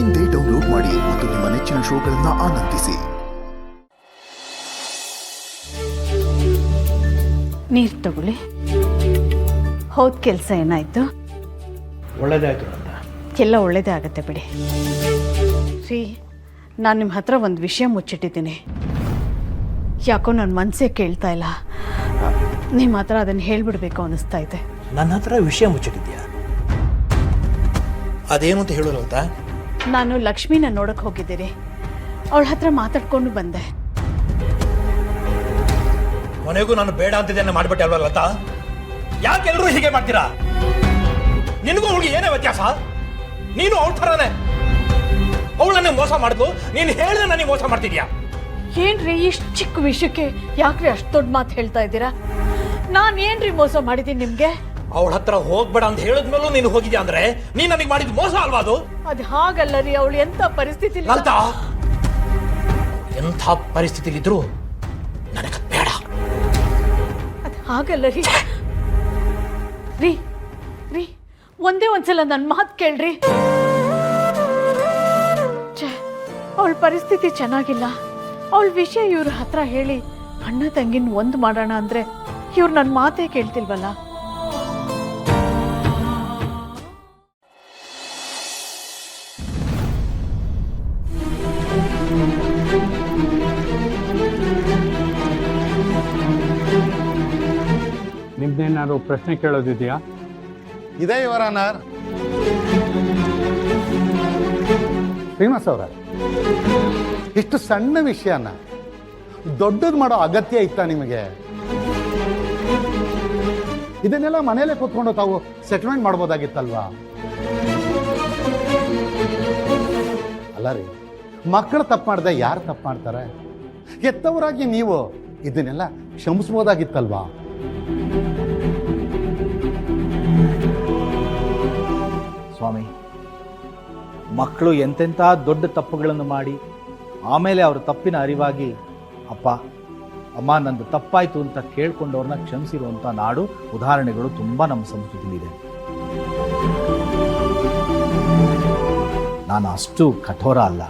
ಇಂದೇ ಡೌನ್ಲೋಡ್ ಮಾಡಿ ಮತ್ತು ನಿಮ್ಮ ನೆಚ್ಚಿನ ಶೋಗಳನ್ನು ಆನಂದಿಸಿ. ನೀರು ತಗೊಳ್ಳಿ. ಹೋದ ಕೆಲಸ ಏನಾಯ್ತು? ಒಳ್ಳೇದಾಯ್ತು ಅಂತ. ಎಲ್ಲ ಒಳ್ಳೇದೇ ಆಗತ್ತೆ ಬಿಡಿ. ರೀ, ನಾನು ನಿಮ್ಮ ಹತ್ರ ಒಂದು ವಿಷಯ ಮುಚ್ಚಿಟ್ಟಿದ್ದೀನಿ. ಯಾಕೋ ನನ್ನ ಮನಸ್ಸೇ ಕೇಳ್ತಾ ಇಲ್ಲ. ನಿಮ್ಮ ಹತ್ರ ಅದನ್ನು ಹೇಳ್ಬಿಡ್ಬೇಕು ಅನ್ನಿಸ್ತಾ ಇದೆ. ನನ್ನ ಹತ್ರ ವಿಷಯ ಮುಚ್ಚಿಟ್ಟಿದ್ಯಾ? ಅದೇನು ಅಂತ ಹೇಳೋರು ಅಂತ? ನಾನು ಲಕ್ಷ್ಮಿನ ನೋಡಕ್ಕೆ ಹೋಗಿದ್ದೀರಿ. ಅವಳ ಹತ್ರ ಮಾತಾಡ್ಕೊಂಡು ಬಂದೆ. ಕೊನೆಗೂ ನಾನು ಬೇಡ ಅಂತಿದ್ದೇನೆ ಮಾಡ್ಬಿಟ್ಟೆ ಅಲ್ವಾ ಲತಾ? ಯಾಕೆಲ್ಲರೂ ಹೀಗೆ ಮಾಡ್ತೀರಾ? ನಿನಗೂ ಅವಳಿಗೆ ಏನೇ ವ್ಯತ್ಯಾಸ? ನೀನು ಅವಳ ಥರನೇ. ಅವಳು ನನಗೆ ಮೋಸ ಮಾಡಿದ್ಲು, ನೀನು ಹೇಳಿದ್ರೆ ನನಗೆ ಮೋಸ ಮಾಡ್ತಿದ್ಯಾ? ಏನ್ರಿ ಇಷ್ಟು ಚಿಕ್ಕ ವಿಷಯಕ್ಕೆ ಯಾಕ್ರಿ ಅಷ್ಟು ದೊಡ್ಡ ಮಾತು ಹೇಳ್ತಾ ಇದ್ದೀರಾ? ನಾನು ಏನ್ರಿ ಮೋಸ ಮಾಡಿದ್ದೀನಿ ನಿಮ್ಗೆ? ಅವಳ ಹತ್ರ ಹೋಗ್ಬೇಡ ಅಂತ ಹೇಳಿದ್ಮೇಲೂ ನೀನು ಹೋಗಿದ್ಯಾ ಅಂದ್ರೆ ನೀನು ನನಗೆ ಮಾಡಿದ ಮೋಸ ಅಲ್ವಾ ಅದು? ಅದು ಹಾಗಲ್ಲ ರೀ. ಅವಳು ಎಂತ ಪರಿಸ್ಥಿತಿ ಲತಾ, ಎಂಥ ಪರಿಸ್ಥಿತಿಲಿದ್ರು ನನಗೆ ಬೇಡ. ಅದು ಹಾಗಲ್ಲ ರೀ. ರೀ ರೀ ಒಂದೇ ಒಂದ್ಸಲ ನನ್ನ ಮಾತು ಕೇಳ್ರಿ. ಅವಳ ಪರಿಸ್ಥಿತಿ ಚೆನ್ನಾಗಿಲ್ಲ. ಅವಳ ವಿಷಯ ಇವ್ರ ಹತ್ರ ಹೇಳಿ ಅಣ್ಣ ತಂಗಿನ ಒಂದು ಮಾಡೋಣ ಅಂದ್ರೆ ಇವ್ರು ನನ್ನ ಮಾತೇ ಕೇಳ್ತಿಲ್ವಲ್ಲ. ನಿಮ್ದೇನಾದ್ರು ಪ್ರಶ್ನೆ ಕೇಳೋದಿದೆಯಾ? ಇದೇ ಯುವರ್ ಆನರ್. ಶ್ರೀನಿವಾಸ್ ಅವರ, ಇಷ್ಟು ಸಣ್ಣ ವಿಷಯನ ದೊಡ್ಡದು ಮಾಡೋ ಅಗತ್ಯ ಇತ್ತಾ ನಿಮಗೆ? ಇದನ್ನೆಲ್ಲ ಮನೇಲೆ ಕೂತ್ಕೊಂಡು ತಾವು ಸೆಟಲ್ಮೆಂಟ್ ಮಾಡ್ಬೋದಾಗಿತ್ತಲ್ವಾ? ಅಲ್ಲ ರೀ, ಮಕ್ಕಳು ತಪ್ಪು ಮಾಡಿದೆ ಯಾರು ತಪ್ಪು ಮಾಡ್ತಾರೆ? ಹೆತ್ತವರಾಗಿ ನೀವು ಇದನ್ನೆಲ್ಲ ಕ್ಷಮಿಸ್ಬೋದಾಗಿತ್ತಲ್ವಾ? ಸ್ವಾಮಿ, ಮಕ್ಕಳು ಎಂತೆಂಥ ದೊಡ್ಡ ತಪ್ಪುಗಳನ್ನು ಮಾಡಿ ಆಮೇಲೆ ಅವರ ತಪ್ಪಿನ ಅರಿವಾಗಿ ಅಪ್ಪ ಅಮ್ಮ ನಂದು ತಪ್ಪಾಯಿತು ಅಂತ ಕೇಳ್ಕೊಂಡವ್ರನ್ನ ಕ್ಷಮಿಸಿರುವಂಥ ನಾಡು ಉದಾಹರಣೆಗಳು ತುಂಬ ನಮ್ಮ ಸಂಸ್ಕೃತಿಲಿದೆ. ನಾನು ಅಷ್ಟು ಕಠೋರ ಅಲ್ಲ.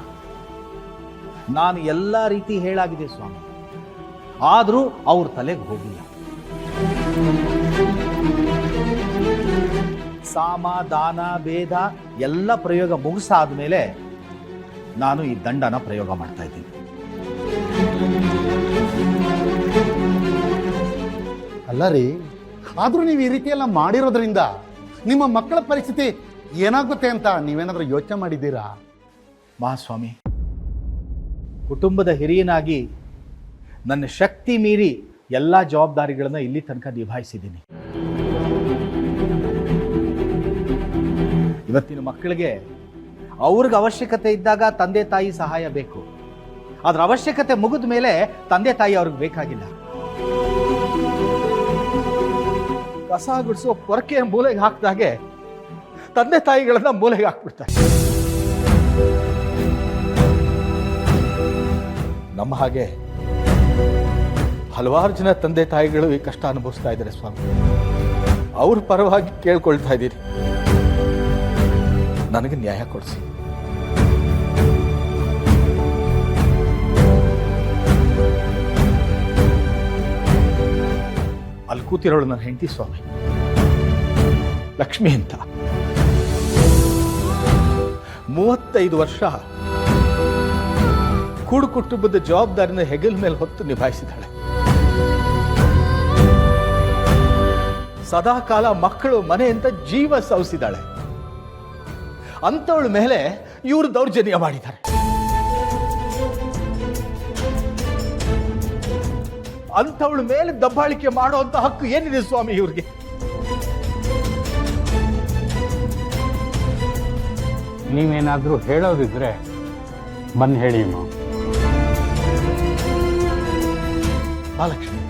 ನಾನು ಎಲ್ಲ ರೀತಿ ಹೇಳಾಗಿದೆ ಸ್ವಾಮಿ, ಆದರೂ ಅವ್ರ ತಲೆಗೆ ಹೋಗಿಲ್ಲ. ಸಾಮ ದಾನ ಭೇದ ಎಲ್ಲ ಪ್ರಯೋಗ ಮುಗಿಸಾದ ಮೇಲೆ ನಾನು ಈ ದಂಡನ ಪ್ರಯೋಗ ಮಾಡ್ತಾ ಇದ್ದೀನಿ. ಅಲ್ಲ ರೀ, ಆದರೂ ನೀವು ಈ ರೀತಿ ಎಲ್ಲ ಮಾಡಿರೋದ್ರಿಂದ ನಿಮ್ಮ ಮಕ್ಕಳ ಪರಿಸ್ಥಿತಿ ಏನಾಗುತ್ತೆ ಅಂತ ನೀವೇನಾದ್ರೂ ಯೋಚನೆ ಮಾಡಿದ್ದೀರಾ? ಮಹಾಸ್ವಾಮಿ, ಕುಟುಂಬದ ಹಿರಿಯನಾಗಿ ನನ್ನ ಶಕ್ತಿ ಮೀರಿ ಎಲ್ಲ ಜವಾಬ್ದಾರಿಗಳನ್ನು ಇಲ್ಲಿ ತನಕ ನಿಭಾಯಿಸಿದ್ದೀನಿ. ಇವತ್ತಿನ ಮಕ್ಕಳಿಗೆ ಅವ್ರಿಗೆ ಅವಶ್ಯಕತೆ ಇದ್ದಾಗ ತಂದೆ ತಾಯಿ ಸಹಾಯ ಬೇಕು. ಅದರ ಅವಶ್ಯಕತೆ ಮುಗಿದ ಮೇಲೆ ತಂದೆ ತಾಯಿ ಅವ್ರಿಗೆ ಬೇಕಾಗಿಲ್ಲ. ಕಸ ಗುಡಿಸೋ ಪೊರಕೆ ಮೂಲೆಗೆ ಹಾಕಿದಾಗೆ ತಂದೆ ತಾಯಿಗಳನ್ನ ಮೂಲೆಗೆ ಹಾಕ್ಬಿಡ್ತಾರೆ. ನಮ್ಮ ಹಾಗೆ ಹಲವಾರು ಜನ ತಂದೆ ತಾಯಿಗಳು ಈ ಕಷ್ಟ ಅನುಭವಿಸ್ತಾ ಇದ್ದಾರೆ ಸ್ವಾಮಿ. ಅವ್ರ ಪರವಾಗಿ ಕೇಳ್ಕೊಳ್ತಾ ಇದ್ದೀರಿ, ನನಗೆ ನ್ಯಾಯ ಕೊಡಿಸಿ. ಅಲ್ಲಿ ಕೂತಿರೋಳು ನನ್ನ ಹೆಂಡತಿ ಸ್ವಾಮಿ, ಲಕ್ಷ್ಮಿ ಅಂತ. 35 ವರ್ಷ ಕೂಡು ಕುಟುಂಬದ ಜವಾಬ್ದಾರಿನ ಹೆಗಲ ಮೇಲೆ ಹೊತ್ತು ನಿಭಾಯಿಸಿದ್ದಾಳೆ. ಸದಾ ಕಾಲ ಮಕ್ಕಳು ಮನೆ ಅಂತ ಜೀವ ಸವಿಸಿದ್ದಾಳೆ. ಅಂಥವಳ ಮೇಲೆ ಇವರು ದೌರ್ಜನ್ಯ ಮಾಡಿದ್ದಾರೆ. ಅಂಥವಳ ಮೇಲೆ ದಬ್ಬಾಳಿಕೆ ಮಾಡುವಂತ ಹಕ್ಕು ಏನಿದೆ ಸ್ವಾಮಿ ಇವ್ರಿಗೆ? ನೀವೇನಾದರೂ ಹೇಳೋದಿದ್ರೆ ಬಂದು ಹೇಳಿ ಅಮ್ಮ. ಮಹಾಲಕ್ಷ್ಮಿ,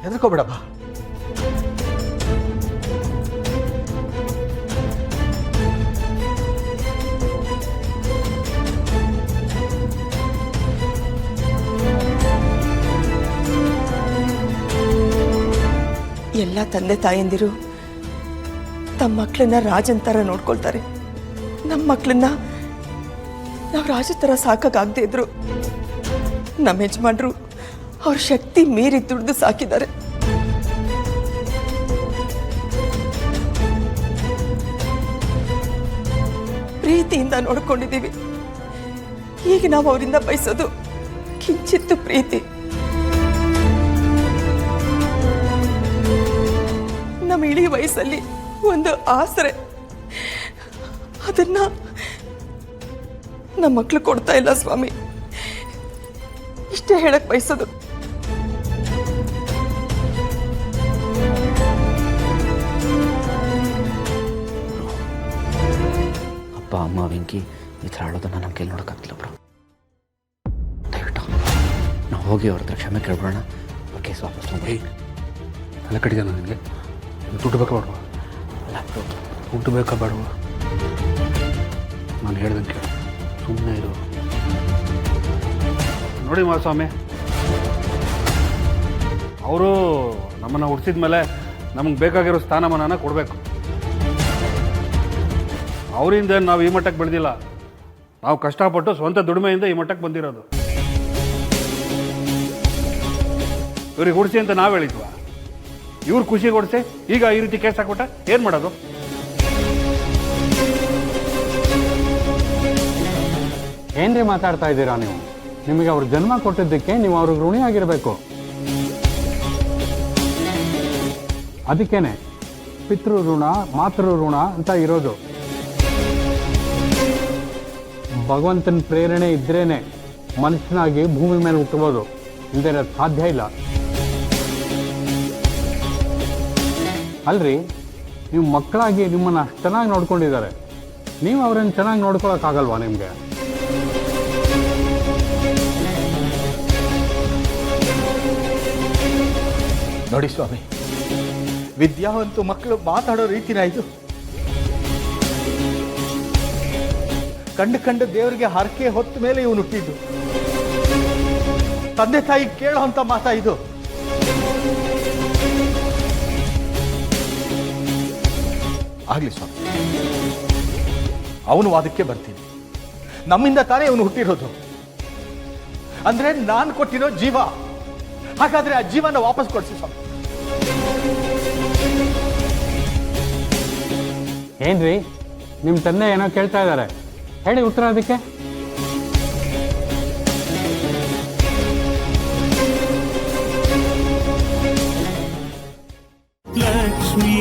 ಹೆದರ್ಕೋಬೇಡಪ್ಪ. ಎಲ್ಲ ತಂದೆ ತಾಯಂದಿರು ತಮ್ಮ ಮಕ್ಕಳನ್ನ ರಾಜನ್ ಥರ ನೋಡ್ಕೊಳ್ತಾರೆ. ನಮ್ಮ ಮಕ್ಕಳನ್ನ ನಾವು ರಾಜ ಥರ ಸಾಕಾಗದೇ ಇದ್ರು ನಮ್ಮ ಯಜಮಾನ್ರು ಅವ್ರ ಶಕ್ತಿ ಮೀರಿ ದುಡ್ದು ಸಾಕಿದ್ದಾರೆ. ಪ್ರೀತಿಯಿಂದ ನೋಡ್ಕೊಂಡಿದ್ದೀವಿ. ಈಗ ನಾವು ಅವರಿಂದ ಬಯಸೋದು ಕಿಂಚಿತ್ತು ಪ್ರೀತಿ. ನಮ್ಮ ಇಡೀ ವಯಸ್ಸಲ್ಲಿ ಒಂದು ಆಸರೆ, ಅದನ್ನ ನಮ್ಮ ಮಕ್ಕಳು ಕೊಡ್ತಾ ಇಲ್ಲ ಸ್ವಾಮಿ. ಇಷ್ಟೇ ಹೇಳಕ್ ಬಯಸೋದು. ಅಪ್ಪ ಅಮ್ಮ ವೆಂಕಿ ಈ ಥರ ಆಡೋದನ್ನ ನಮ್ಮ ಕೈಲಿ ನೋಡೋಕ್ಕಾಗ್ತಿಲ್ಲ ಬ್ರೋ. ದಯವಿಟ್ಟು ನಾವು ಹೋಗಿ ಅವ್ರ ಹತ್ರ ಕ್ಷಮೆ ಕೇಳ್ಬಿಡೋಣ. ಅವ್ರ ಕೇಸ್ ವಾಪಸ್ ತಗೊಂಡು ತಲೆ ಕಟ್ಟಿದೆ ನನಗೆ. ದುಡ್ಡು ಬೇಕಾ ಬೇಡವಾ? ಲ್ಯಾಪ್ಟಾಪ್ ದುಡ್ಡು ಬೇಕಾ ಬೇಡವಾ? ನಾನು ಹೇಳ್ದಂಗೆ ಸುಮ್ಮನೆ ಇರು. ನೋಡಿ ಮಹಾಸ್ವಾಮಿ, ಅವರು ನಮ್ಮನ್ನು ಹುಡ್ಸಿದ ಮೇಲೆ ನಮಗೆ ಬೇಕಾಗಿರೋ ಸ್ಥಾನಮಾನನ ಕೊಡಬೇಕು. ಅವರಿಂದ ನಾವು ಈ ಮಟ್ಟಕ್ಕೆ ಬೆಳೆದಿಲ್ಲ. ನಾವು ಕಷ್ಟಪಟ್ಟು ಸ್ವಂತ ದುಡಿಮೆಯಿಂದ ಈ ಮಟ್ಟಕ್ಕೆ ಬಂದಿರೋದು. ಇವ್ರಿಗೆ ಹುಡ್ಸಿ ಅಂತ ನಾವು ಹೇಳಿದ್ವಾ? ಇವ್ರು ಖುಷಿ ಕೊಡಿಸಿ ಈಗ ಈ ರೀತಿ ಕೇಸ್ ಹಾಕ್ಬಿಟ್ಟ ಏನು ಮಾಡೋದು? ಏನ್ರಿ ಮಾತಾಡ್ತಾ ಇದ್ದೀರಾ ನೀವು? ನಿಮಗೆ ಅವ್ರ ಜನ್ಮ ಕೊಟ್ಟಿದ್ದಕ್ಕೆ ನೀವು ಅವ್ರಿಗೆ ಋಣಿ ಆಗಿರಬೇಕು. ಅದಕ್ಕೇನೆ ಪಿತೃ ಋಣ ಮಾತೃ ಋಣ ಅಂತ ಇರೋದು. ಭಗವಂತನ ಪ್ರೇರಣೆ ಇದ್ರೇನೆ ಮನುಷ್ಯನಾಗಿ ಭೂಮಿ ಮೇಲೆ ಹುಟ್ಟಬೋದು, ಇಲ್ಲದೆ ಸಾಧ್ಯ ಇಲ್ಲ. ಅಲ್ರಿ, ನೀವು ಮಕ್ಕಳಾಗಿ ನಿಮ್ಮನ್ನು ಅಷ್ಟು ಚೆನ್ನಾಗಿ ನೋಡ್ಕೊಂಡಿದ್ದಾರೆ, ನೀವು ಅವ್ರನ್ನ ಚೆನ್ನಾಗಿ ನೋಡ್ಕೊಳಕ್ಕಾಗಲ್ವಾ ನಿಮಗೆ? ನೋಡಿ ಸ್ವಾಮಿ, ವಿದ್ಯಾವಂತ ಮಕ್ಕಳು ಮಾತಾಡೋ ರೀತಿನ ಇದು. ಕಂಡು ದೇವರಿಗೆ ಹರಕೆ ಹೊತ್ತ ಮೇಲೆ ಇವನು ಹುಟ್ಟಿದ್ದು. ತಂದೆ ತಾಯಿ ಕೇಳೋ ಅಂತ ಮಾತಾ ಇದು. ಆಗ್ಲಿ ಸ್ವಾಮಿ, ಅವನು ವಾದಕ್ಕೆ ಬರ್ತೀನಿ. ನಮ್ಮಿಂದ ತಾನೇ ಅವನು ಹುಟ್ಟಿರೋದು. ಅಂದ್ರೆ ನಾನು ಕೊಟ್ಟಿರೋ ಜೀವ. ಹಾಗಾದ್ರೆ ಆ ಜೀವನ ವಾಪಸ್ ಕೊಡಿಸಿ ಸ್ವಾಮಿ. ಏನ್ರಿ, ನಿಮ್ಮ ತಂದೆ ಏನೋ ಕೇಳ್ತಾ ಇದ್ದಾರೆ, ಹೇಳಿ ಉತ್ತರ ಅದಕ್ಕೆ. ಲಕ್ಷ್ಮೀ